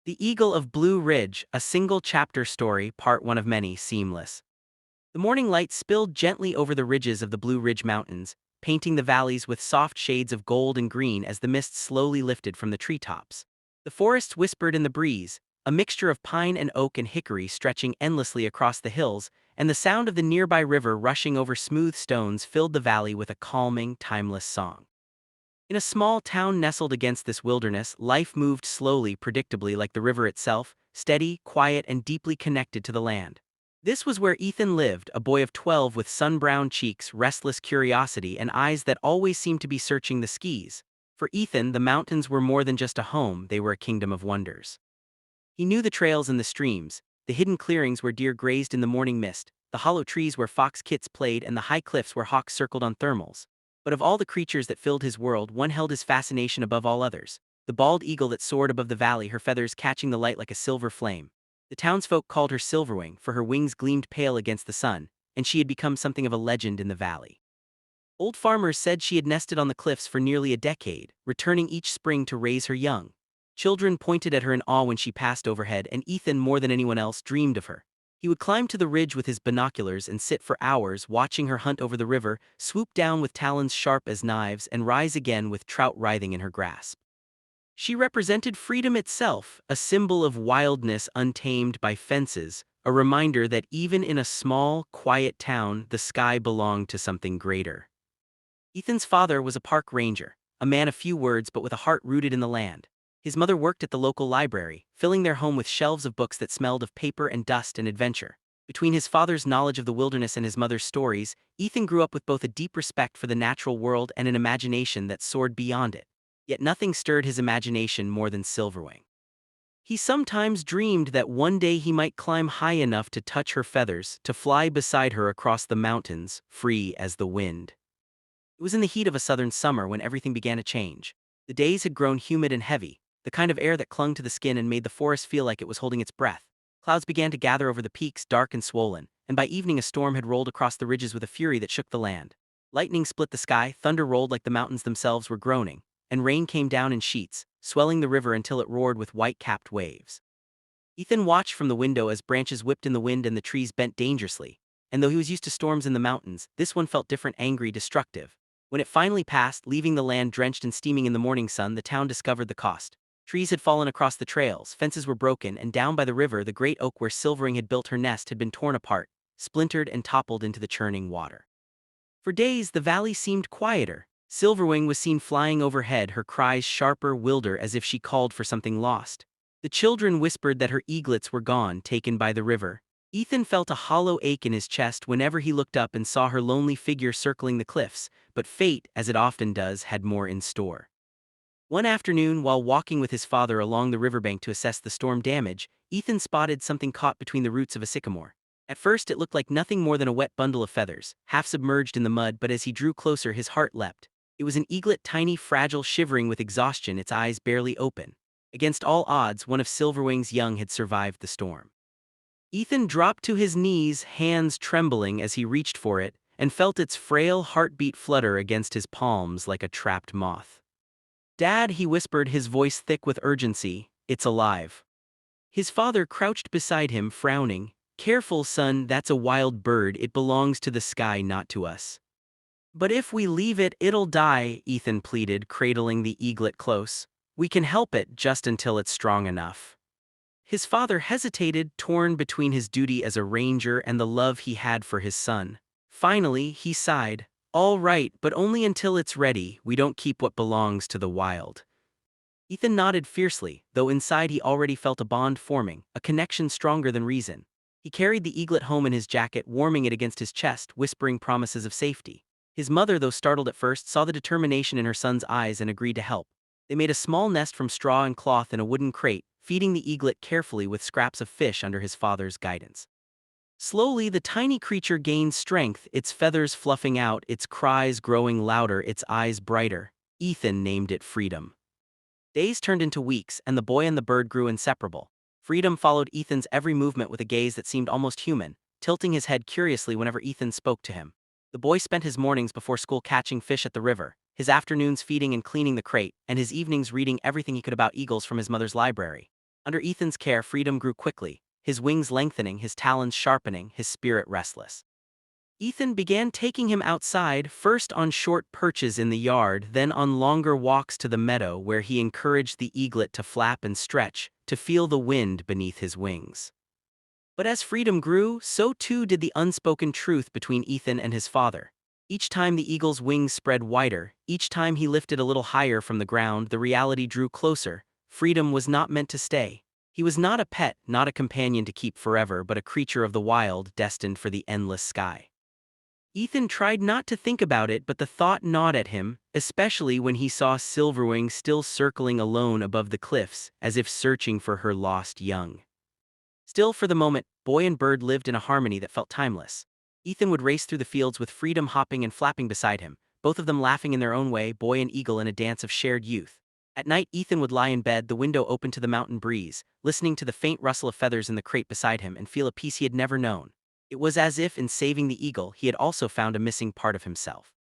The Eagle of Blue Ridge, a single chapter story, part one of many, seamless. The morning light spilled gently over the ridges of the Blue Ridge Mountains, painting the valleys with soft shades of gold and green as the mist slowly lifted from the treetops. The forests whispered in the breeze, a mixture of pine and oak and hickory stretching endlessly across the hills, and the sound of the nearby river rushing over smooth stones filled the valley with a calming, timeless song. In a small town nestled against this wilderness, life moved slowly, predictably like the river itself, steady, quiet, and deeply connected to the land. This was where Ethan lived, a boy of 12 with sun-browned cheeks, restless curiosity, and eyes that always seemed to be searching the skies. For Ethan, the mountains were more than just a home, they were a kingdom of wonders. He knew the trails and the streams, the hidden clearings where deer grazed in the morning mist, the hollow trees where fox kits played, and the high cliffs where hawks circled on thermals. But of all the creatures that filled his world, one held his fascination above all others: the bald eagle that soared above the valley, her feathers catching the light like a silver flame. The townsfolk called her Silverwing, for her wings gleamed pale against the sun, and she had become something of a legend in the valley. Old farmers said she had nested on the cliffs for nearly a decade, returning each spring to raise her young. Children pointed at her in awe when she passed overhead, and Ethan, more than anyone else, dreamed of her. He would climb to the ridge with his binoculars and sit for hours watching her hunt over the river, swoop down with talons sharp as knives, and rise again with trout writhing in her grasp. She represented freedom itself, a symbol of wildness untamed by fences, a reminder that even in a small, quiet town, the sky belonged to something greater. Ethan's father was a park ranger, a man of few words but with a heart rooted in the land. His mother worked at the local library, filling their home with shelves of books that smelled of paper and dust and adventure. Between his father's knowledge of the wilderness and his mother's stories, Ethan grew up with both a deep respect for the natural world and an imagination that soared beyond it. Yet nothing stirred his imagination more than Silverwing. He sometimes dreamed that one day he might climb high enough to touch her feathers, to fly beside her across the mountains, free as the wind. It was in the heat of a southern summer when everything began to change. The days had grown humid and heavy, the kind of air that clung to the skin and made the forest feel like it was holding its breath. Clouds began to gather over the peaks, dark and swollen, and by evening a storm had rolled across the ridges with a fury that shook the land. Lightning split the sky, thunder rolled like the mountains themselves were groaning, and rain came down in sheets, swelling the river until it roared with white-capped waves. Ethan watched from the window as branches whipped in the wind and the trees bent dangerously, and though he was used to storms in the mountains, this one felt different, angry, destructive. When it finally passed, leaving the land drenched and steaming in the morning sun, the town discovered the cost. Trees had fallen across the trails, fences were broken, and down by the river the great oak where Silvering had built her nest had been torn apart, splintered and toppled into the churning water. For days the valley seemed quieter. Silverwing was seen flying overhead, her cries sharper, wilder, as if she called for something lost. The children whispered that her eaglets were gone, taken by the river. Ethan felt a hollow ache in his chest whenever he looked up and saw her lonely figure circling the cliffs, but fate, as it often does, had more in store. One afternoon, while walking with his father along the riverbank to assess the storm damage, Ethan spotted something caught between the roots of a sycamore. At first it looked like nothing more than a wet bundle of feathers, half submerged in the mud, but as he drew closer his heart leapt. It was an eaglet, tiny, fragile, shivering with exhaustion, its eyes barely open. Against all odds, one of Silverwing's young had survived the storm. Ethan dropped to his knees, hands trembling as he reached for it, and felt its frail heartbeat flutter against his palms like a trapped moth. "Dad," he whispered, his voice thick with urgency, "it's alive." His father crouched beside him, frowning. "Careful, son, that's a wild bird, it belongs to the sky, not to us." "But if we leave it, it'll die," Ethan pleaded, cradling the eaglet close. "We can help it, just until it's strong enough." His father hesitated, torn between his duty as a ranger and the love he had for his son. Finally, he sighed. "All right, but only until it's ready. We don't keep what belongs to the wild." Ethan nodded fiercely, though inside he already felt a bond forming, a connection stronger than reason. He carried the eaglet home in his jacket, warming it against his chest, whispering promises of safety. His mother, though startled at first, saw the determination in her son's eyes and agreed to help. They made a small nest from straw and cloth in a wooden crate, feeding the eaglet carefully with scraps of fish under his father's guidance. Slowly, the tiny creature gained strength, its feathers fluffing out, its cries growing louder, its eyes brighter. Ethan named it Freedom. Days turned into weeks, and the boy and the bird grew inseparable. Freedom followed Ethan's every movement with a gaze that seemed almost human, tilting his head curiously whenever Ethan spoke to him. The boy spent his mornings before school catching fish at the river, his afternoons feeding and cleaning the crate, and his evenings reading everything he could about eagles from his mother's library. Under Ethan's care, Freedom grew quickly, his wings lengthening, his talons sharpening, his spirit restless. Ethan began taking him outside, first on short perches in the yard, then on longer walks to the meadow where he encouraged the eaglet to flap and stretch, to feel the wind beneath his wings. But as Freedom grew, so too did the unspoken truth between Ethan and his father. Each time the eagle's wings spread wider, each time he lifted a little higher from the ground, the reality drew closer. Freedom was not meant to stay. He was not a pet, not a companion to keep forever, but a creature of the wild, destined for the endless sky. Ethan tried not to think about it, but the thought gnawed at him, especially when he saw Silverwing still circling alone above the cliffs, as if searching for her lost young. Still, for the moment, boy and bird lived in a harmony that felt timeless. Ethan would race through the fields with Freedom hopping and flapping beside him, both of them laughing in their own way, boy and eagle in a dance of shared youth. At night, Ethan would lie in bed, the window open to the mountain breeze, listening to the faint rustle of feathers in the crate beside him, and feel a peace he had never known. It was as if, in saving the eagle, he had also found a missing part of himself.